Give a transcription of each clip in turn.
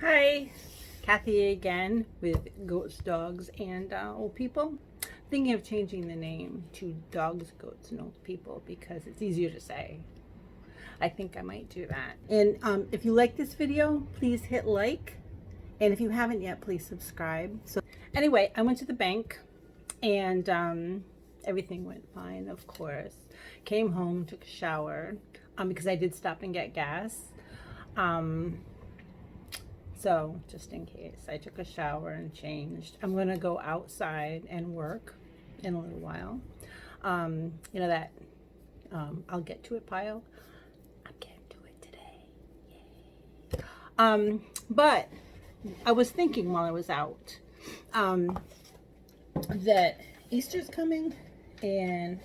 Hi, Kathy again with Goats, Dogs, and Old People. Thinking of changing the name to Dogs, Goats, and Old People because it's easier to say. I think I might do that. And if you like this video, please hit like. And if you haven't yet, please subscribe. So anyway, I went to the bank and everything went fine, of course. Came home, took a shower because I did stop and get gas. So just in case, I took a shower and changed. I'm gonna go outside and work in a little while. You know that I'll get to it pile. I'm getting to it today. But I was thinking while I was out that Easter's coming and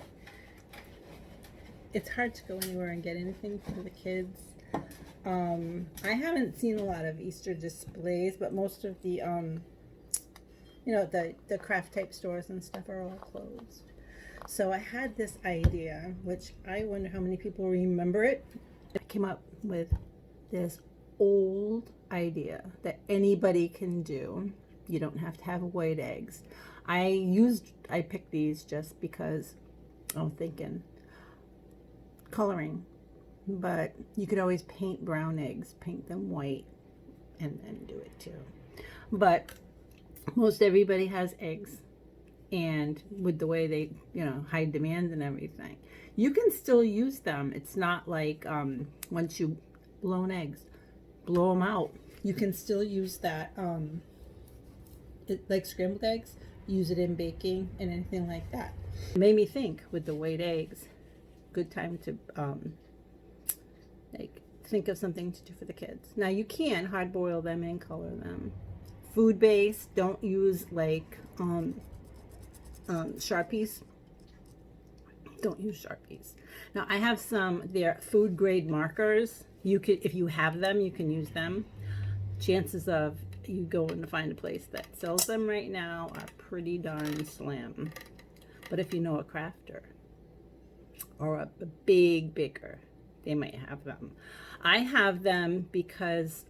it's hard to go anywhere and get anything for the kids. I haven't seen a lot of Easter displays, but most of the, the craft type stores and stuff are all closed. So I had this idea, which I wonder how many people remember it. I came up with this old idea that anybody can do. You don't have to have white eggs. I picked these just because I'm thinking coloring. But you could always paint brown eggs, paint them white, and then do it too. But most everybody has eggs, and with the way they, high demand and everything, you can still use them. It's not like once you blown eggs, blow them out. You can still use that, like scrambled eggs, use it in baking and anything like that. It made me think with the white eggs, good time to think of something to do for the kids. Now you can hard boil them and color them. Food based, don't use like Sharpies. Don't use Sharpies. Now I have some, they're food grade markers. You could, if you have them, you can use them. Chances of you going to find a place that sells them right now are pretty darn slim. But if you know a crafter or a big baker, they might have them. I have them because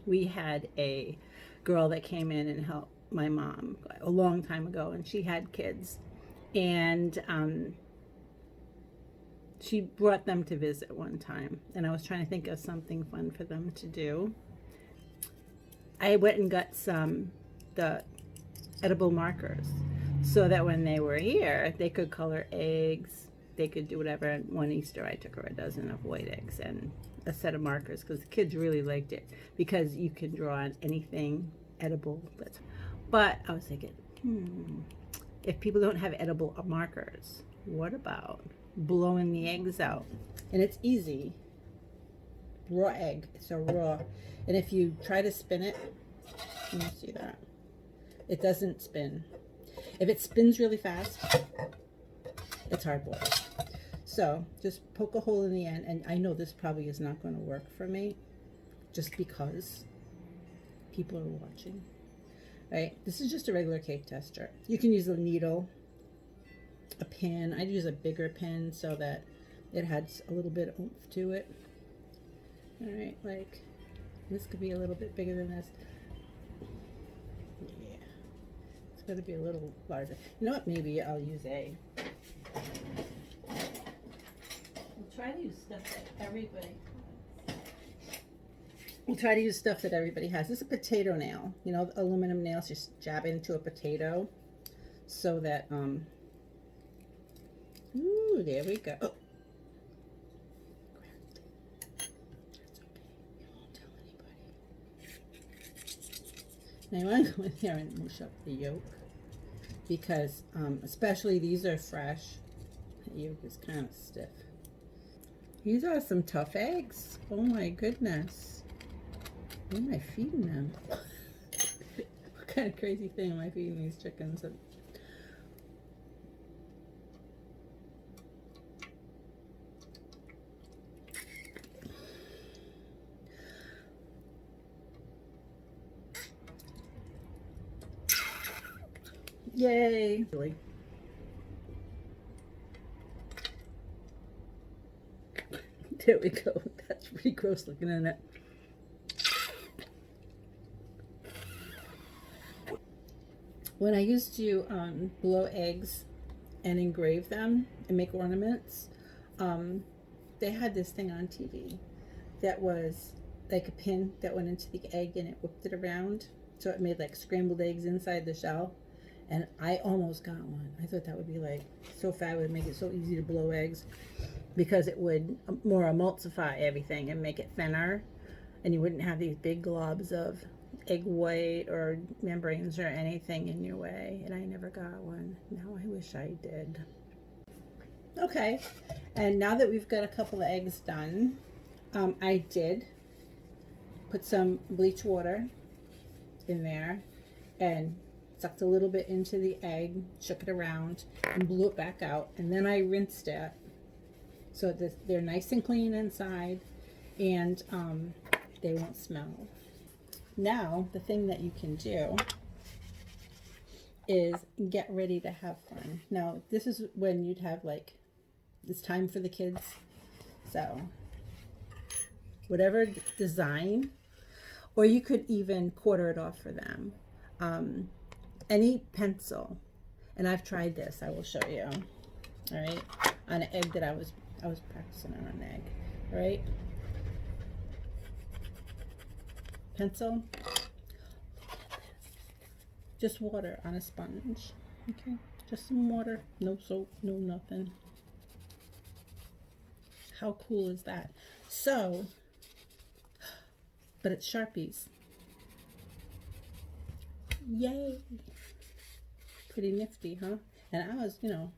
we had a girl that came in and helped my mom a long time ago, and she had kids, and she brought them to visit one time, and I was trying to think of something fun for them to do. I went and got the edible markers so that when they were here, they could color eggs, they could do whatever. And one Easter I took her a dozen of white eggs and a set of markers because the kids really liked it because you can draw on anything edible. But I was thinking, if people don't have edible markers, what about blowing the eggs out? And it's easy. Raw egg, it's a raw. And if you try to spin it, you see that it doesn't spin. If it spins really fast, it's hard boiled. So just poke a hole in the end, and I know this probably is not going to work for me just because people are watching, right? This is just a regular cake tester. You can use a needle, a pin. I'd use a bigger pin so that it has a little bit of oomph to it. All right, like this could be a little bit bigger than this. Yeah, it's going to be a little larger. You know what? Maybe I'll use a. Try to use stuff that everybody has. We'll try to use stuff that everybody has. This is a potato nail. You know, aluminum nails, just jab into a potato so that, ooh, there we go. Oh. That's okay. You won't tell anybody. Now you want to go in there and mush up the yolk because, especially these are fresh. The yolk is kind of stiff. These are some tough eggs. Oh my goodness. What am I feeding them? What kind of crazy thing am I feeding these chickens? Yay. There we go. That's pretty gross looking, isn't it? When I used to blow eggs and engrave them and make ornaments, they had this thing on TV that was like a pin that went into the egg and it whipped it around. So it made like scrambled eggs inside the shell. And I almost got one. I thought that would be like so fat, it would make it so easy to blow eggs because it would more emulsify everything and make it thinner. And you wouldn't have these big globs of egg white or membranes or anything in your way. And I never got one. Now I wish I did. Okay, and now that we've got a couple of eggs done, I did put some bleach water in there and sucked a little bit into the egg, shook it around, and blew it back out. And then I rinsed it so that they're nice and clean inside and they won't smell. Now, the thing that you can do is get ready to have fun. Now, this is when you'd have like, it's time for the kids. So, whatever design, or you could even quarter it off for them. Any pencil, and I've tried this, I will show you. All right, on an egg that I was practicing on an egg. All right, pencil, just water on a sponge. Okay, just some water, no soap, no nothing. How cool is that? So, but it's Sharpies. Yay! Pretty nifty, huh? And I was, you know,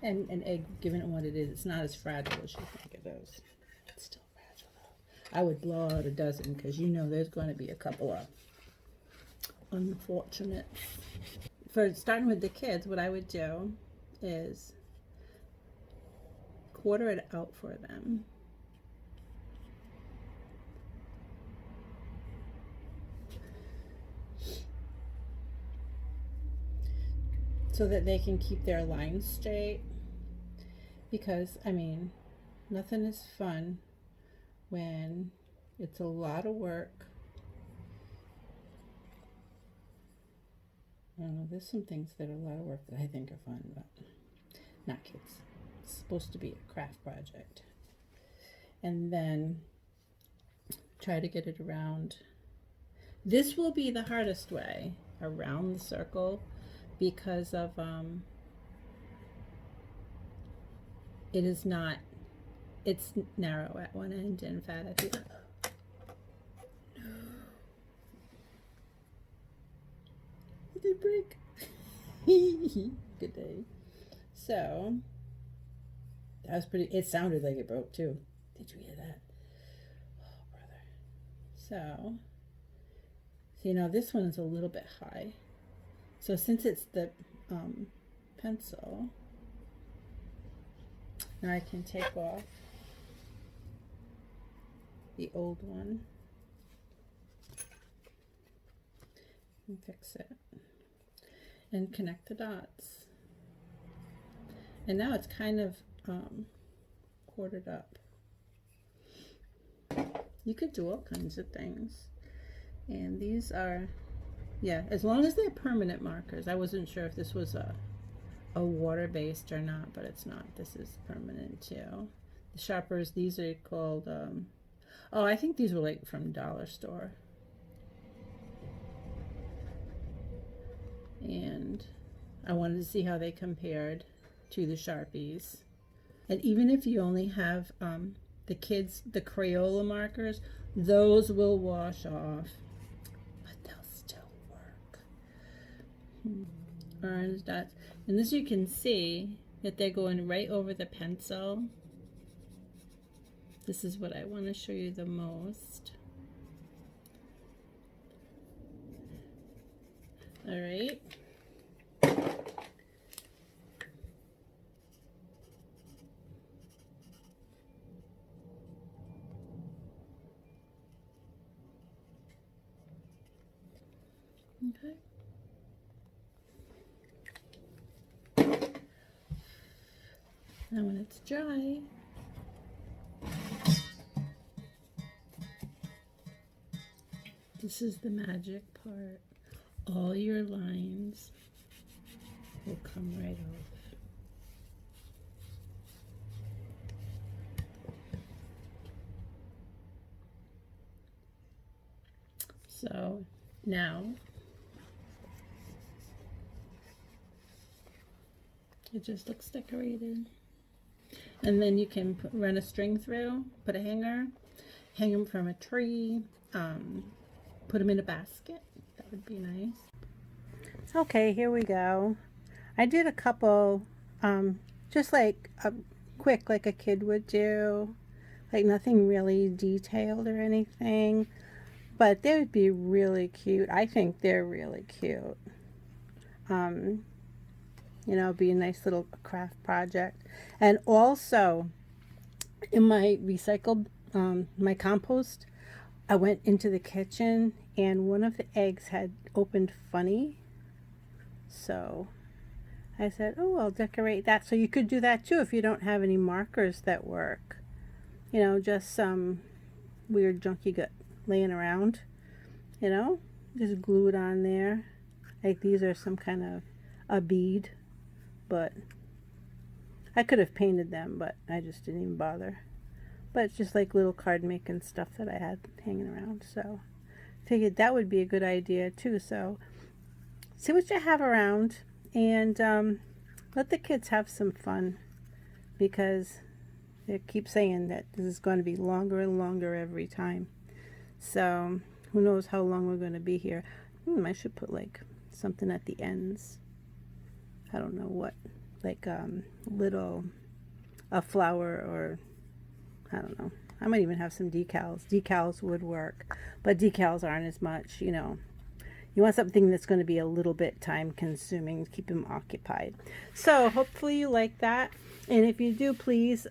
and an egg, given it what it is, it's not as fragile as you think it is. It's still fragile though. I would blow out a dozen because you know there's going to be a couple of unfortunates. For starting with the kids, what I would do is quarter it out for them. So that they can keep their lines straight. Because, I mean, nothing is fun when it's a lot of work. I don't know, there's some things that are a lot of work that I think are fun, but not kids. It's supposed to be a craft project. And then try to get it around. This will be the hardest way, around the circle, because of it is not, it's narrow at one end and fat at the other. No. Did they break? Good day. So that was pretty, it sounded like it broke too. Did you hear that? Oh, brother. So, you know, this one is a little bit high. So since it's the pencil, now I can take off the old one and fix it and connect the dots. And now it's kind of quartered up. You could do all kinds of things. And these are, yeah, as long as they're permanent markers. I wasn't sure if this was a water-based or not, but it's not. This is permanent too. The sharpers, these are called, oh, I think these were like from dollar store. And I wanted to see how they compared to the Sharpies. And even if you only have the kids, the Crayola markers, those will wash off, but they'll still work. Orange dots. And this, you can see that they're going right over the pencil. This is what I want to show you the most. All right. Okay. Now when it's dry, this is the magic part. all your lines will come right off. So now it just looks decorated. And then you can run a string through, put a hanger, hang them from a tree, put them in a basket. That would be nice. Okay, here we go. I did a couple, just like a quick, like a kid would do, like nothing really detailed or anything, but they would be really cute. I think they're really cute. You know, be a nice little craft project. And also, in my recycled, my compost, I went into the kitchen and one of the eggs had opened funny. So I said, oh, I'll decorate that. So you could do that too if you don't have any markers that work. You know, just some weird junk you got laying around. You know, just glue it on there. Like these are some kind of a bead. But I could have painted them, but I just didn't even bother. But it's just like little card making stuff that I had hanging around. So I figured that would be a good idea too. So see what you have around and let the kids have some fun, because they keep saying that this is going to be longer and longer every time. So who knows how long we're going to be here. I should put like something at the ends. I don't know what, like little, a flower, or I don't know. I might even have some decals. Decals would work, but decals aren't as much, you know. You want something that's going to be a little bit time consuming to keep them occupied. So hopefully you like that. And if you do, please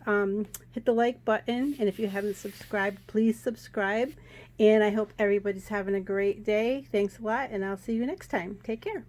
hit the like button. And if you haven't subscribed, please subscribe. And I hope everybody's having a great day. Thanks a lot, and I'll see you next time. Take care.